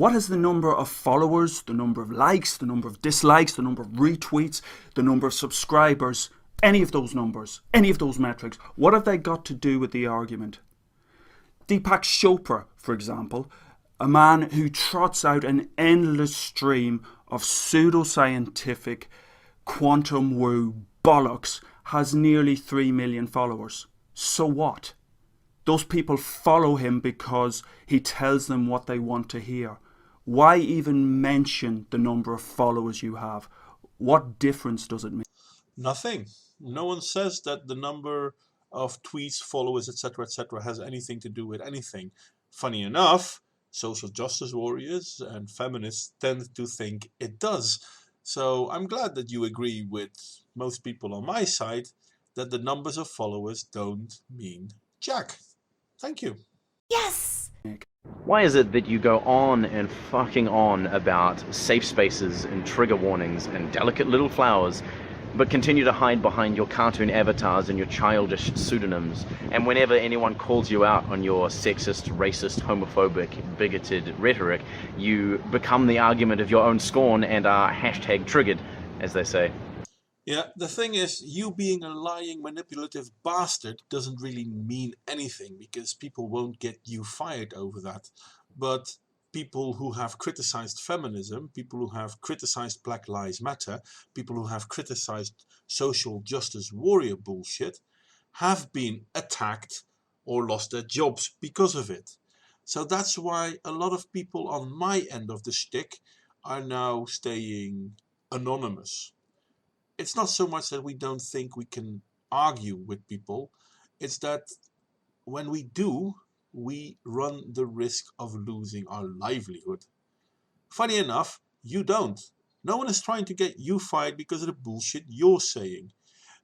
What has the number of followers, the number of likes, the number of dislikes, the number of retweets, the number of subscribers, any of those numbers, any of those metrics, what have they got to do with the argument? Deepak Chopra, for example, a man who trots out an endless stream of pseudoscientific quantum woo bollocks, has nearly 3 million followers. So what? Those people follow him because he tells them what they want to hear. Why even mention the number of followers you have? What difference does it make? Nothing. No one says that the number of tweets, followers, etc., has anything to do with anything. Funny enough, social justice warriors and feminists tend to think it does. So I'm glad that you agree with most people on my side that the numbers of followers don't mean jack. Thank you. Yes! Why is it that you go on and fucking on about safe spaces and trigger warnings and delicate little flowers, but continue to hide behind your cartoon avatars and your childish pseudonyms? And whenever anyone calls you out on your sexist, racist, homophobic, bigoted rhetoric, you become the argument of your own scorn and are hashtag triggered, as they say. Yeah, the thing is, you being a lying, manipulative bastard doesn't really mean anything, because people won't get you fired over that. But people who have criticized feminism, people who have criticized Black Lives Matter, people who have criticized social justice warrior bullshit, have been attacked or lost their jobs because of it. So that's why a lot of people on my end of the shtick are now staying anonymous. It's not so much that we don't think we can argue with people, it's that when we do, we run the risk of losing our livelihood. Funny enough, you don't. No one is trying to get you fired because of the bullshit you're saying.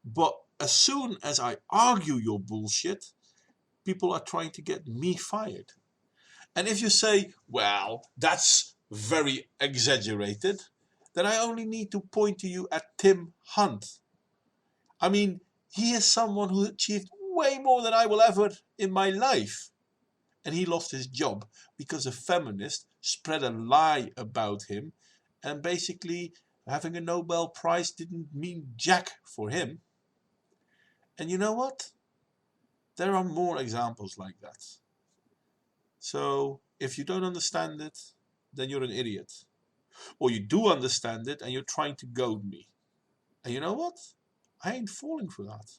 But as soon as I argue your bullshit, people are trying to get me fired. And if you say, well, that's very exaggerated, then I only need to point to you at Tim Hunt. I mean, he is someone who achieved way more than I will ever in my life. And he lost his job because a feminist spread a lie about him, and basically having a Nobel Prize didn't mean jack for him. And you know what? There are more examples like that. So if you don't understand it, then you're an idiot. Or you do understand it and you're trying to goad me. And you know what? I ain't falling for that.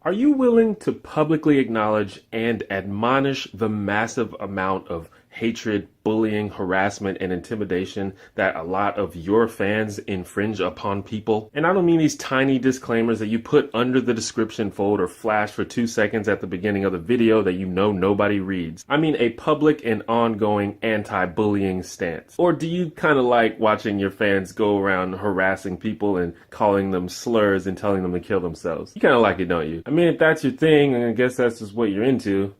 Are you willing to publicly acknowledge and admonish the massive amount of hatred, bullying, harassment, and intimidation that a lot of your fans infringe upon people? And I don't mean these tiny disclaimers that you put under the description fold or flash for 2 seconds at the beginning of the video that you know nobody reads. I mean a public and ongoing anti-bullying stance. Or do you kind of like watching your fans go around harassing people and calling them slurs and telling them to kill themselves? You kind of like it, don't you? I mean, if that's your thing, and I guess that's just what you're into,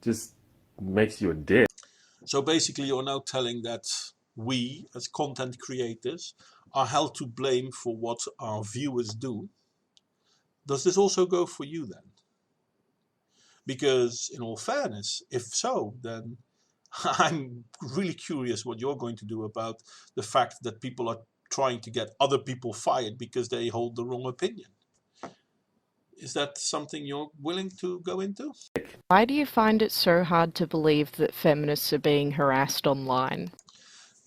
just makes you a dick. So basically you're now telling that we, as content creators, are held to blame for what our viewers do. Does this also go for you then? Because in all fairness, if so, then I'm really curious what you're going to do about the fact that people are trying to get other people fired because they hold the wrong opinion. Is that something you're willing to go into? Why do you find it so hard to believe that feminists are being harassed online?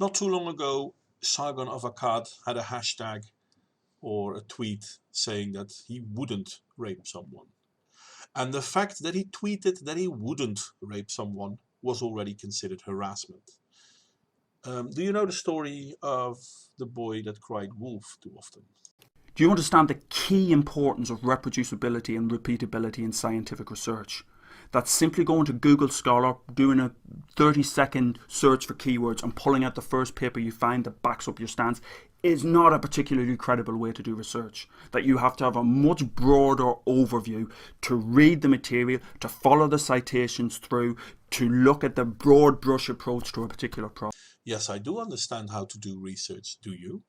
Not too long ago, Sargon of Akkad had a hashtag or a tweet saying that he wouldn't rape someone. And the fact that he tweeted that he wouldn't rape someone was already considered harassment. Do you know the story of the boy that cried wolf too often? Do you understand the key importance of reproducibility and repeatability in scientific research? That simply going to Google Scholar, doing a 30-second search for keywords and pulling out the first paper you find that backs up your stance is not a particularly credible way to do research. That you have to have a much broader overview, to read the material, to follow the citations through, to look at the broad brush approach to a particular problem. Yes, I do understand how to do research, do you?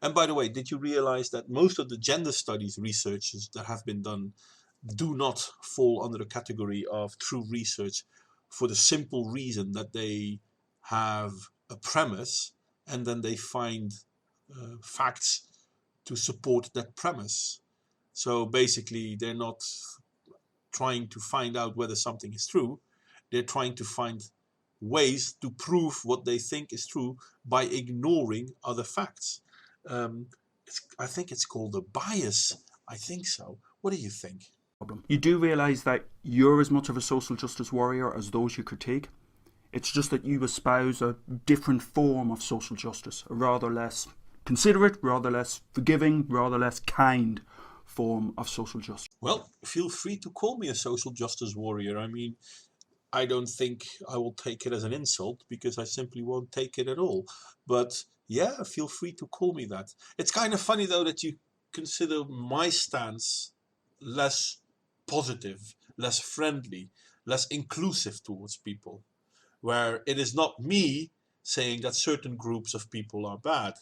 And by the way, did you realize that most of the gender studies researches that have been done do not fall under the category of true research, for the simple reason that they have a premise and then they find facts to support that premise. So basically, they're not trying to find out whether something is true. They're trying to find ways to prove what they think is true by ignoring other facts. I think it's called a bias. I think so. What do you think? You do realise that you're as much of a social justice warrior as those you critique. It's just that you espouse a different form of social justice, a rather less considerate, rather less forgiving, rather less kind form of social justice. Well, feel free to call me a social justice warrior. I mean, I don't think I will take it as an insult because I simply won't take it at all. But yeah, feel free to call me that. It's kind of funny though that you consider my stance less positive, less friendly, less inclusive towards people, where it is not me saying that certain groups of people are bad.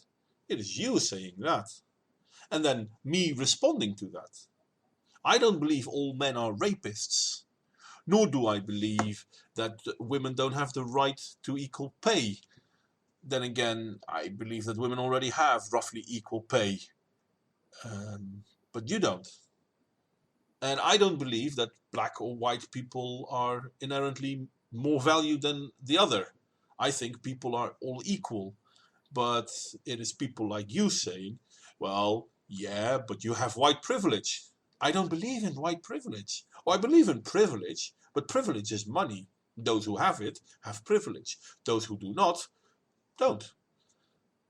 It is you saying that. And then me responding to that. I don't believe all men are rapists. Nor do I believe that women don't have the right to equal pay. Then again, I believe that women already have roughly equal pay. But you don't. And I don't believe that black or white people are inherently more valued than the other. I think people are all equal. But it is people like you saying, well, yeah, but you have white privilege. I don't believe in white privilege. Or I believe in privilege, but privilege is money. Those who have it have privilege. Those who do not, don't.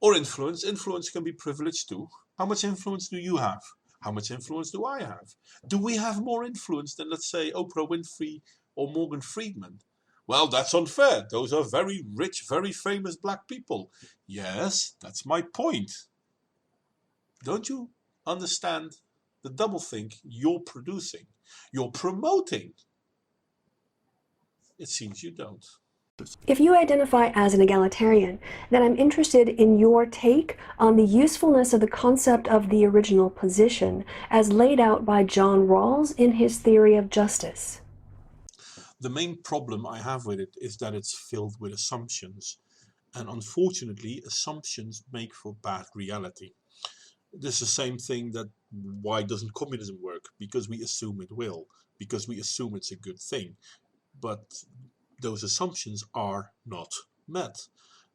Or influence. Influence can be privilege too. How much influence do you have? How much influence do I have? Do we have more influence than, let's say, Oprah Winfrey or Morgan Freeman? Well, that's unfair. Those are very rich, very famous black people. Yes, that's my point. Don't you understand the doublethink you're producing? You're promoting. It seems you don't. If you identify as an egalitarian, then I'm interested in your take on the usefulness of the concept of the original position as laid out by John Rawls in his theory of justice. The main problem I have with it is that it's filled with assumptions. And unfortunately, assumptions make for bad reality. This is the same thing that why doesn't communism work? Because we assume it will. Because we assume it's a good thing. But those assumptions are not met.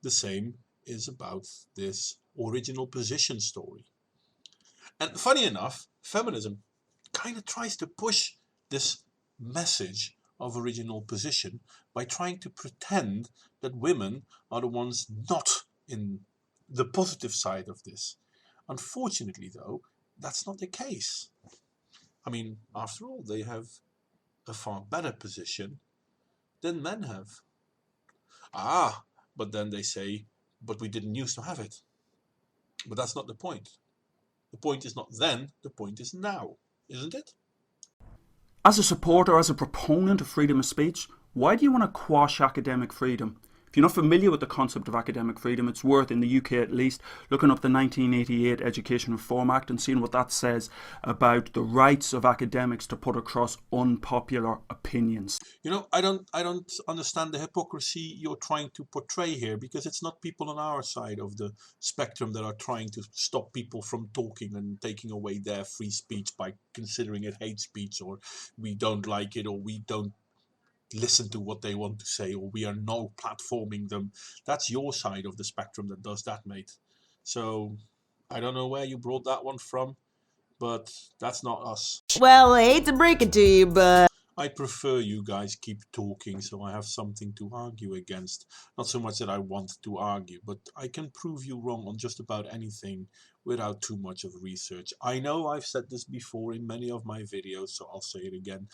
The same is about this original position story. And funny enough, feminism kind of tries to push this message of original position by trying to pretend that women are the ones not in the positive side of this. Unfortunately, though, that's not the case. I mean, after all, they have a far better position than men have. But then they say, but we didn't used to have it. But that's not the point. The point is not then, the point is now, isn't it? As a supporter, as a proponent of freedom of speech, why do you want to quash academic freedom? If you're not familiar with the concept of academic freedom, it's worth, in the UK at least, looking up the 1988 Education Reform Act and seeing what that says about the rights of academics to put across unpopular opinions. You know, I don't understand the hypocrisy you're trying to portray here, because it's not people on our side of the spectrum that are trying to stop people from talking and taking away their free speech by considering it hate speech, or we don't like it, or we don't listen to what they want to say, or we are no platforming them. That's your side of the spectrum that does that, mate. So I don't know where you brought that one from, but that's not us. Well, I hate to break it to you, but I prefer you guys keep talking so I have something to argue against. Not so much that I want to argue, but I can prove you wrong on just about anything without too much of research. I know I've said this before in many of my videos, so I'll say it again.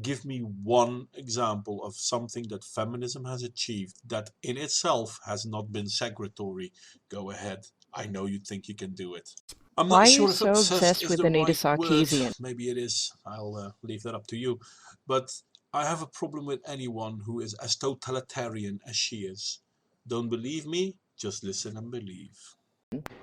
Give me one example of something that feminism has achieved that in itself has not been segregatory. Go ahead. I know you think you can do it. I'm Why not are sure you if so obsessed is with the Anita right Sarkeesian? word. Maybe it is. I'll leave that up to you. But I have a problem with anyone who is as totalitarian as she is. Don't believe me? Just listen and believe.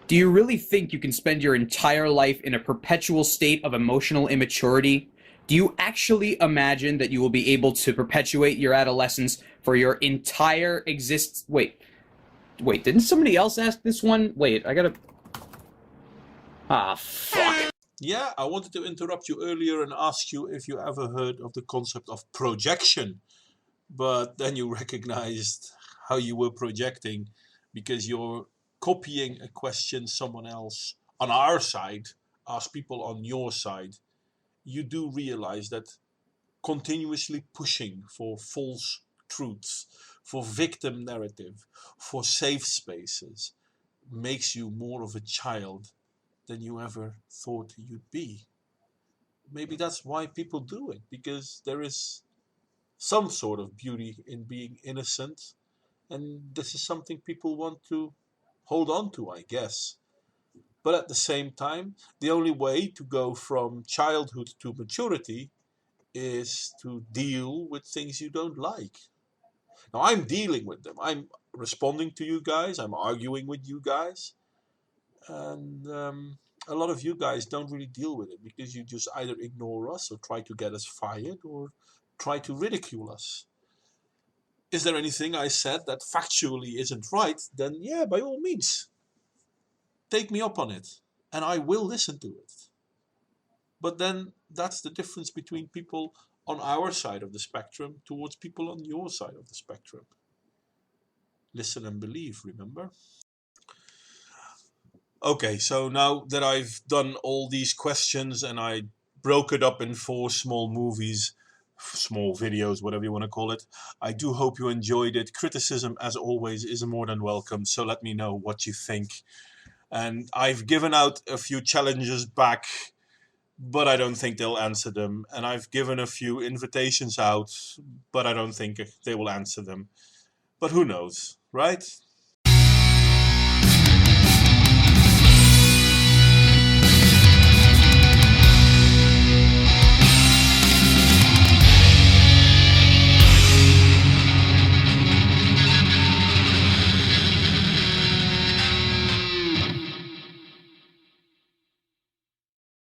Do you really think you can spend your entire life in a perpetual state of emotional immaturity? Do you actually imagine that you will be able to perpetuate your adolescence for your entire existence? Wait, Wait, didn't somebody else ask this one? Wait, I gotta... Ah, fuck. Yeah, I wanted to interrupt you earlier and ask you if you ever heard of the concept of projection. But then you recognized how you were projecting because you're copying a question someone else on our side asked people on your side. You do realize that continuously pushing for false truths, for victim narrative, for safe spaces makes you more of a child than you ever thought you'd be. Maybe that's why people do it, because there is some sort of beauty in being innocent, and this is something people want to hold on to, I guess. But at the same time, the only way to go from childhood to maturity is to deal with things you don't like. Now, I'm dealing with them. I'm responding to you guys. I'm arguing with you guys. And a lot of you guys don't really deal with it because you just either ignore us or try to get us fired or try to ridicule us. Is there anything I said that factually isn't right? Then yeah, by all means, take me up on it and I will listen to it. But then that's the difference between people on our side of the spectrum towards people on your side of the spectrum. Listen and believe, remember? Okay, so now that I've done all these questions and I broke it up in 4 small movies, small videos, whatever you want to call it, I do hope you enjoyed it. Criticism, as always, is more than welcome, so let me know what you think. And I've given out a few challenges back, but I don't think they'll answer them. And I've given a few invitations out, but I don't think they will answer them. But who knows, right?